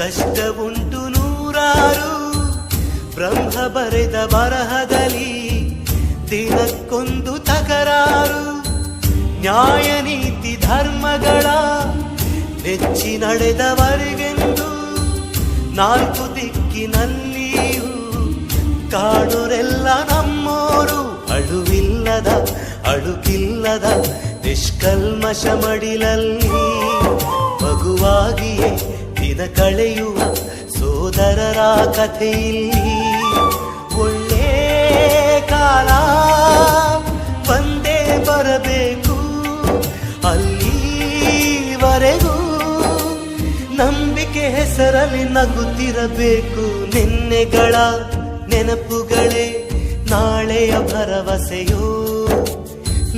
ಕಷ್ಟವುಂಟು ನೂರಾರು, ಬ್ರಹ್ಮ ಬರೆದ ಬರಹದಲ್ಲಿ ದಿನಕ್ಕೊಂದು ತಕರಾರು. ನ್ಯಾಯ ನೀತಿ ಧರ್ಮಗಳ ನೆಚ್ಚಿ ನಡೆದವರಿಗೆಂದು ನಾಲ್ಕು ದಿಕ್ಕಿನಲ್ಲಿಯೂ ಕಾಣುರೆಲ್ಲ ನಮ್ಮೋರು. ಅಳುವಿಲ್ಲದ ಅಳುಕಿಲ್ಲದ ನಿಷ್ಕಲ್ಮಶ ಮಡಿಲಲ್ಲಿ ಮಗುವಾಗಿಯೇ ದಿನ ಕಳೆಯುವ ಸೋದರರ ಕಥೆಯಲ್ಲಿ ಒಳ್ಳೆ ಕಾಲ ಬಂದೇ ಬರಬೇಕು. ಅಲ್ಲಿವರೆಗೂ ನಂಬಿಕೆ ಹೆಸರಲ್ಲಿ ನಗುತ್ತಿರಬೇಕು. ನಿನ್ನೆಗಳ ನೆನಪುಗಳೇ ನಾಳೆಯ ಭರವಸೆಯೋ.